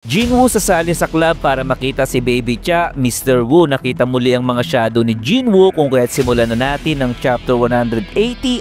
Jinwoo sasali sa club para makita si Baby Cha. Mr. Woo, nakita muli ang mga shadow ni Jinwoo kung kaya't simulan na natin ng chapter 180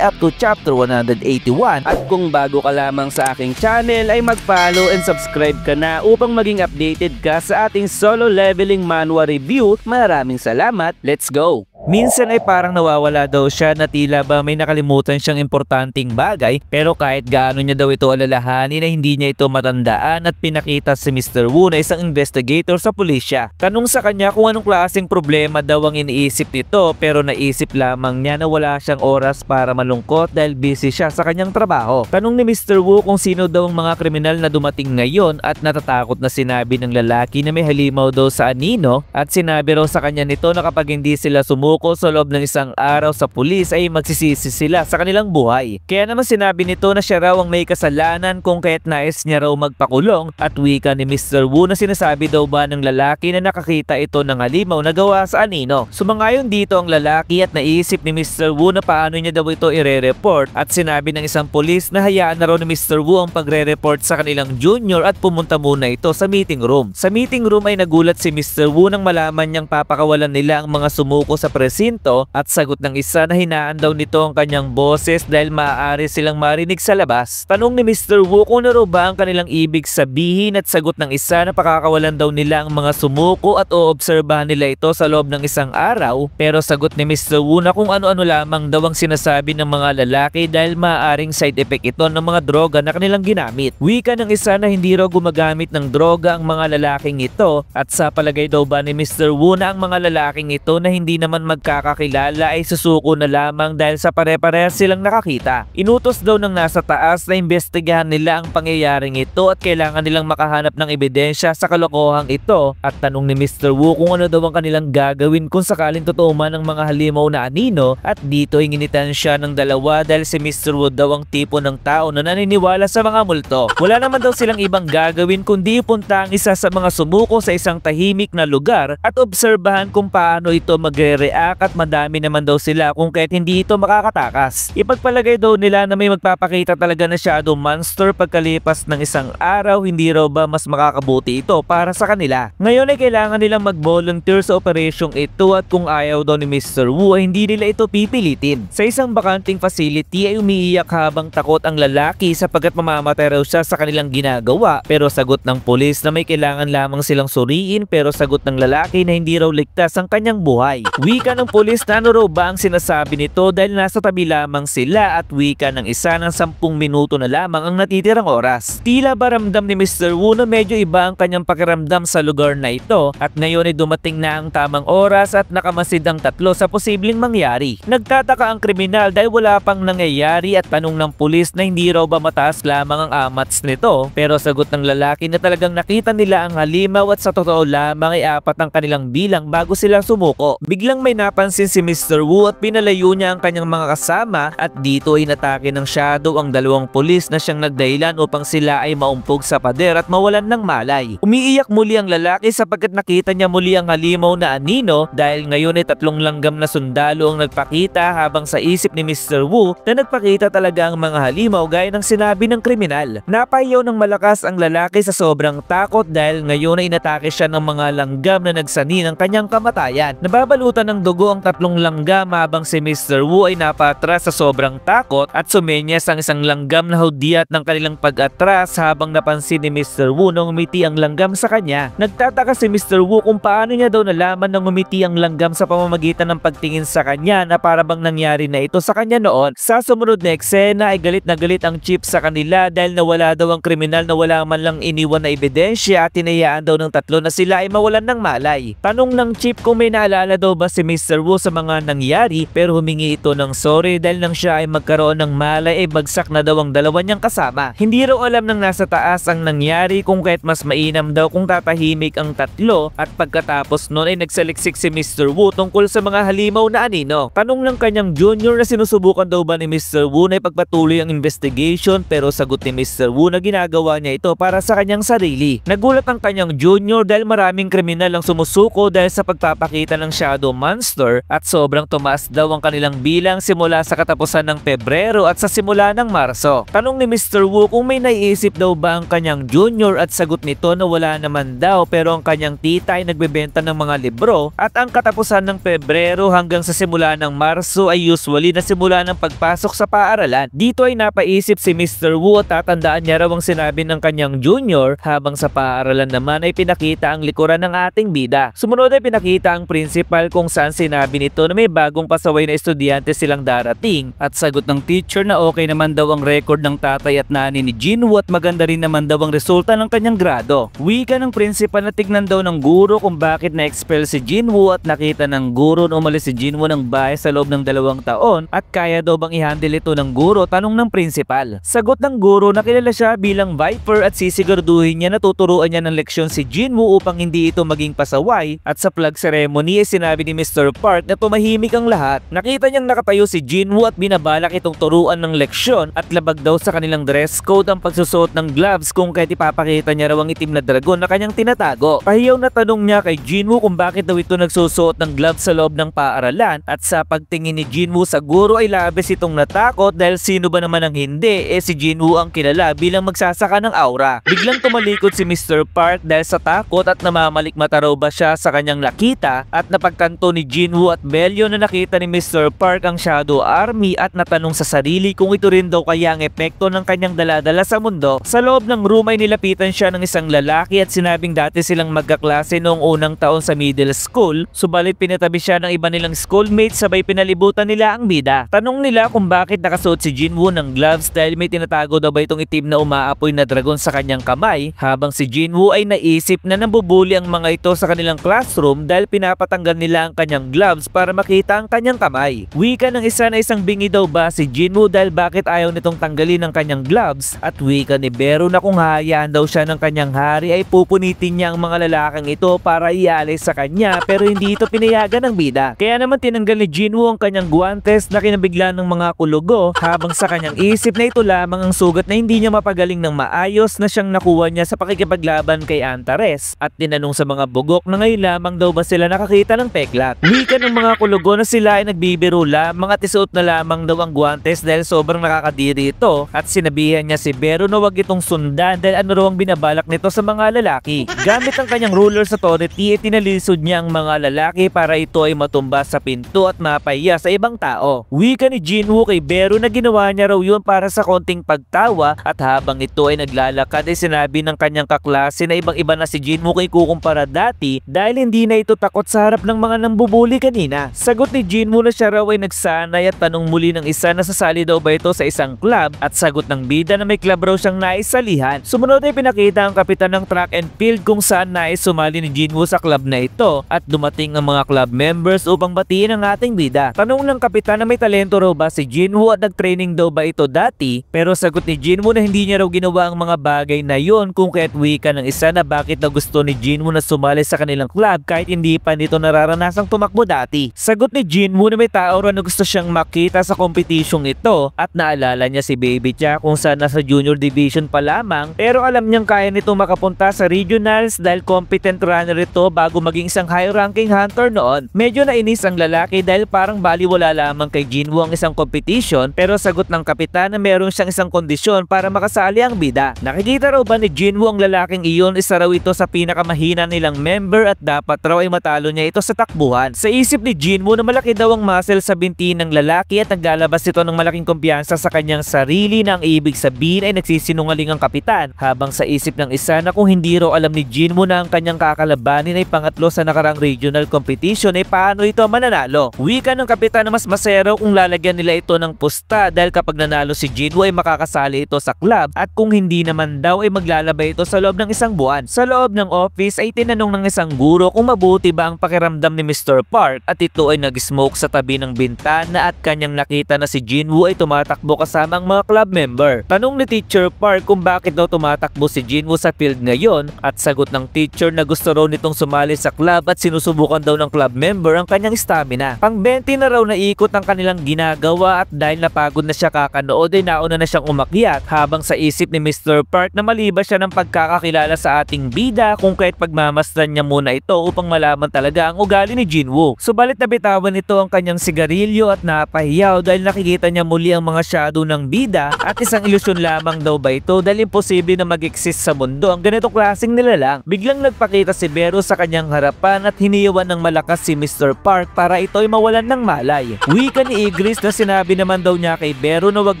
up to chapter 181. At kung bago ka lamang sa aking channel ay mag-follow and subscribe ka na upang maging updated ka sa ating solo leveling manhwa review. Maraming salamat, let's go! Minsan ay parang nawawala daw siya na tila ba may nakalimutan siyang importanteng bagay, pero kahit gaano niya daw ito alalahanin ay hindi niya ito matandaan at pinakita si Mr. Woo na isang investigator sa pulisya. Tanong sa kanya kung anong klaseng problema daw ang iniisip nito, pero naisip lamang niya na wala siyang oras para malungkot dahil busy siya sa kanyang trabaho. Tanong ni Mr. Woo kung sino daw ang mga kriminal na dumating ngayon at natatakot na sinabi ng lalaki na may halimaw daw sa anino at sinabi raw sa kanya nito na kapag hindi sila sumuko sa loob ng isang araw sa pulis ay magsisisi sila sa kanilang buhay. Kaya naman sinabi nito na siya raw ang may kasalanan kung kaya't nais niya raw magpakulong at wika ni Mr. Woo na sinasabi daw ba ng lalaki na nakakita ito ng halimaw na gawa sa anino. Sumangayon dito ang lalaki at naisip ni Mr. Woo na paano niya daw ito ire-report at sinabi ng isang pulis na hayaan na raw ni Mr. Woo ang pagre-report sa kanilang junior at pumunta muna ito sa meeting room. Sa meeting room ay nagulat si Mr. Woo nang malaman niyang papakawalan nila ang mga sumuko sa presinto at sagot ng isa na hinaan daw nito ang kanyang boses dahil maaari silang marinig sa labas. Tanong ni Mr. Woo kung ano ba ang kanilang ibig sabihin at sagot ng isa na pakakawalan daw nila ang mga sumuko at oobserbahan nila ito sa loob ng isang araw, pero sagot ni Mr. Woo na kung ano-ano lamang daw ang sinasabi ng mga lalaki dahil maaaring side effect ito ng mga droga na kanilang ginamit. Wika ng isa na hindi raw gumagamit ng droga ang mga lalaking ito at sa palagay daw ba ni Mr. Woo na ang mga lalaking ito na hindi naman magkakakilala ay susuko na lamang dahil sa pare-parehas silang nakakita. Inutos daw ng nasa taas na imbestigahan nila ang pangyayaring ito at kailangan nilang makahanap ng ebidensya sa kalokohang ito at tanong ni Mr. Woo kung ano daw ang kanilang gagawin kung sakaling totoo man ang mga halimaw na anino at dito inginitan siya ng dalawa dahil si Mr. Woo daw ang tipo ng tao na naniniwala sa mga multo. Wala naman daw silang ibang gagawin kundi punta ang isa sa mga sumuko sa isang tahimik na lugar at obserbahan kung paano ito magre-react at madami naman daw sila kung kahit hindi ito makakatakas. Ipagpalagay daw nila na may magpapakita talaga na shadow monster pagkalipas ng isang araw, hindi raw ba mas makakabuti ito para sa kanila. Ngayon ay kailangan nilang mag-volunteer sa operasyong ito at kung ayaw daw ni Mr. Woo ay hindi nila ito pipilitin. Sa isang bakanting facility ay umiiyak habang takot ang lalaki sapagkat mamamatay raw siya sa kanilang ginagawa, pero sagot ng pulis na may kailangan lamang silang suriin, pero sagot ng lalaki na hindi raw ligtas ang kanyang buhay. Wika ng pulis na ano raw ba ang sinasabi nito dahil nasa tabi lamang sila at wika ng isa ng 10 minuto na lamang ang natitirang oras. Tila ba ramdam ni Mr. Woo na medyo iba ang kanyang pakiramdam sa lugar na ito at ngayon ay dumating na ang tamang oras at nakamasid ang tatlo sa posibleng mangyari. Nagtataka ang kriminal dahil wala pang nangyayari at tanong ng pulis na hindi raw ba mataas lamang ang amats nito, pero sagot ng lalaki na talagang nakita nila ang halimaw at sa totoo lamang ay 4 ang kanilang bilang bago sila sumuko. Biglang may napansin si Mr. Woo at pinalayo niya ang kanyang mga kasama at dito ay natake ng shadow ang 2 pulis na siyang nagdahilan upang sila ay maumpog sa pader at mawalan ng malay. Umiiyak muli ang lalaki sapagkat nakita niya muli ang halimaw na anino dahil ngayon ay 3 langgam na sundalo ang nagpakita habang sa isip ni Mr. Woo na nagpakita talaga ang mga halimaw gaya ng sinabi ng kriminal. Napayaw ng malakas ang lalaki sa sobrang takot dahil ngayon ay inatake siya ng mga langgam na nagsani ng kanyang kamatayan. Nababalutan ng dugo ang 3 langgam habang si Mr. Woo ay napatras sa sobrang takot at sumenyas ang isang langgam na hudyat ng kanilang pag-atras habang napansin ni Mr. Woo na umiti ang langgam sa kanya. Nagtataka si Mr. Woo kung paano niya daw nalaman na umiti ang langgam sa pamamagitan ng pagtingin sa kanya na para bang nangyari na ito sa kanya noon. Sa sumunod na eksena ay galit na galit ang chief sa kanila dahil nawala daw ang kriminal na wala man lang iniwan na ebidensya at tinayaan daw ng 3 na sila ay mawalan ng malay. Tanong ng chief kung may naalala daw ba si Mr. Woo sa mga nangyari, pero humingi ito ng sorry dahil nang siya ay magkaroon ng malay ay bagsak na daw ang 2 niyang kasama. Hindi raw alam ng nasa taas ang nangyari kung kahit mas mainam daw kung tatahimik ang 3 at pagkatapos noon ay nagsaliksik si Mr. Woo tungkol sa mga halimaw na anino. Tanong ng kanyang junior na sinusubukan daw ba ni Mr. Woo na ipagpatuloy ang investigation, pero sagot ni Mr. Woo na ginagawa niya ito para sa kanyang sarili. Nagulat ang kanyang junior dahil maraming kriminal ang sumusuko dahil sa pagpapakita ng shadow monster monster at sobrang tumaas daw ang kanilang bilang simula sa katapusan ng Pebrero at sa simula ng Marso. Tanong ni Mr. Wu kung may naiisip daw ba ang kanyang junior at sagot nito na wala naman daw, pero ang kanyang tita ay nagbebenta ng mga libro at ang katapusan ng Pebrero hanggang sa simula ng Marso ay usually na simula ng pagpasok sa paaralan. Dito ay napaisip si Mr. Wu at tatandaan niya raw ang sinabi ng kanyang junior, habang sa paaralan naman ay pinakita ang likuran ng ating bida. Sumunod ay pinakita ang principal kung saan sinabi nito na may bagong pasaway na estudyante silang darating at sagot ng teacher na okay naman daw ang record ng tatay at nani ni Jinwoo at maganda rin naman daw ang resulta ng kanyang grado. Wika ng principal na tignan daw ng guro kung bakit na-expel si Jinwoo at nakita ng guro na umalis si Jinwoo ng bahay sa loob ng 2 taon at kaya daw bang i-handle ito ng guro, tanong ng principal. Sagot ng guro na kilala siya bilang Viper at sisiguraduhin niya na tuturuan niya ng leksyon si Jinwoo upang hindi ito maging pasaway at sa flag ceremony ay sinabi ni Mr. Park na tumahimik ang lahat. Nakita niyang nakatayo si Jinwoo at binabalak itong turuan ng leksyon at labag daw sa kanilang dress code ang pagsusuot ng gloves kung kahit ipapakita niya raw ang itim na dragon na kanyang tinatago. Pahiyaw na tanong niya kay Jinwoo kung bakit daw ito nagsusuot ng gloves sa loob ng paaralan at sa pagtingin ni Jinwoo sa guro ay labis itong natakot dahil sino ba naman ang hindi, si Jinwoo ang kilala bilang magsasaka ng aura. Biglang tumalikod si Mr. Park dahil sa takot at namamalikmata raw ba siya sa kanyang nakita at napagtanto ni Jinwoo at Belyo na nakita ni Mr. Park ang Shadow Army at natanong sa sarili kung ito rin daw kaya ang epekto ng kanyang daladala sa mundo. Sa loob ng room ay nilapitan siya ng isang lalaki at sinabing dati silang magkaklase noong unang taon sa middle school, subalit pinatabi siya ng iba nilang schoolmates sabay pinalibutan nila ang bida. Tanong nila kung bakit nakasuot si Jinwoo ng gloves dahil may tinatago daw ba itong itim na umaapoy na dragon sa kanyang kamay, habang si Jinwoo ay naisip na nambubuli ang mga ito sa kanilang classroom dahil pinapatanggal nila ang kanyang gloves para makita ang kanyang kamay. Wika ng isa na isang bingi daw ba si Jinwoo dahil bakit ayaw nitong tanggalin ang kanyang gloves at wika ni Beru na kung hayaan daw siya ng kanyang hari ay pupunitin niya ang mga lalaking ito para ialis sa kanya, pero hindi ito pinayagan ng bida. Kaya naman tinanggal ni Jinwoo ang kanyang guantes na kinabigla ng mga kulugo, habang sa kanyang isip na ito lamang ang sugat na hindi niya mapagaling ng maayos na siyang nakuha niya sa pakikipaglaban kay Antares, at tinanong sa mga bugok na ngayon lamang daw ba sila nakakita ng peklat. Wika ng mga kulugo na sila ay nagbibiro lamang at isuot na lamang daw ang guantes dahil sobrang nakakadiri ito, at sinabihan niya si Beru na wag itong sundan dahil ano raw ang binabalak nito sa mga lalaki. Gamit ang kanyang ruler's authority, tinalisod niya ang mga lalaki para ito ay matumba sa pinto at mapahiya sa ibang tao. Wika ni Jinwoo kay Beru na ginawa niya raw yun para sa konting pagtawa, at habang ito ay naglalakad ay sinabi ng kanyang kaklase na ibang iba na si Jinwoo kay kukumpara dati dahil hindi na ito takot sa harap ng mga nambubuli kanina. Sagot ni Jinwoo na siya raw ay nagsanay at tanong muli ng isa na sasali daw ba ito sa isang club, at sagot ng bida na may club raw siyang naisalihan. Sumunod ay pinakita ang kapitan ng track and field kung saan nais sumali ni Jinwoo sa club na ito at dumating ang mga club members upang batiin ang ating bida. Tanong ng kapitan na may talento raw ba si Jinwoo at nag-training daw ba ito dati, pero sagot ni Jinwoo na hindi niya raw ginawa ang mga bagay na yon, kung kaya't wika ng isa na bakit na gusto ni Jinwoo na sumali sa kanilang club kahit hindi pa nito nararanasang tumakbo dati. Sagot ni Jinwoo na may tao raw na gusto siyang makita sa kompetisyong ito at naalala niya si Baby Cha kung saan nasa junior division pa lamang, pero alam niyang kaya nito makapunta sa regionals dahil competent runner ito bago maging isang high ranking hunter noon. Medyo nainis ang lalaki dahil parang baliwala lamang kay Jinwoo ang isang competition, pero sagot ng kapitan na meron siyang isang kondisyon para makasali ang bida. Nakikita raw ba ni Jinwoo ang lalaking iyon, isa raw ito sa pinakamahina nilang member at dapat raw ay matalo niya ito sa takbuhan. Sa isip ni Jinwoo na malaki daw ang muscle sa binti ng lalaki at naglalabas ito ng malaking kumpiyansa sa kanyang sarili na ang ibig sabihin ay nagsisinungaling ang kapitan, habang sa isip ng isa na kung hindi raw alam ni Jinwoo na ang kanyang kakalabanin ay pangatlo sa nakarang regional competition ay paano ito mananalo. Wika ng kapitan na mas masero kung lalagyan nila ito ng pusta dahil kapag nanalo si Jinwoo ay makakasali ito sa club, at kung hindi naman daw ay maglalabay ito sa loob ng isang buwan. Sa loob ng office ay tinanong ng isang guro kung mabuti ba ang pakiramdam ni Mr. Park, at ito ay nag-smoke sa tabi ng bintana at kanyang nakita na si Jinwoo ay tumatakbo kasama ang mga club member. Tanong ni Teacher Park kung bakit daw tumatakbo si Jinwoo sa field ngayon, at sagot ng teacher na gusto raw nitong sumali sa club at sinusubukan daw ng club member ang kanyang stamina. Pang 20 na raw na ikot ang kanilang ginagawa at dahil napagod na siya kakanood ay nauna na siyang umakyat, habang sa isip ni Mr. Park na maliba siya ng pagkakakilala sa ating bida kung kahit pagmamasdan niya muna ito upang malaman talaga ang ugali ni Jinwoo. Woo. Subalit nabitawan nito ang kanyang sigarilyo at napahiyaw dahil nakikita niya muli ang mga shadow ng bida at isang ilusyon lamang daw ba ito dahil imposible na mag-exist sa mundo ang ganito klaseng nilalang. Biglang nagpakita si Vero sa kanyang harapan at hiniyawan ng malakas si Mr. Park para ito'y mawalan ng malay. Wika ni Igris na sinabi naman daw niya kay Vero na wag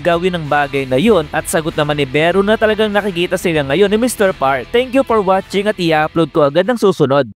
gawin ang bagay na yun at sagot naman ni Vero na talagang nakikita sila ngayon ni Mr. Park. Thank you for watching at i-upload ko agad ang susunod.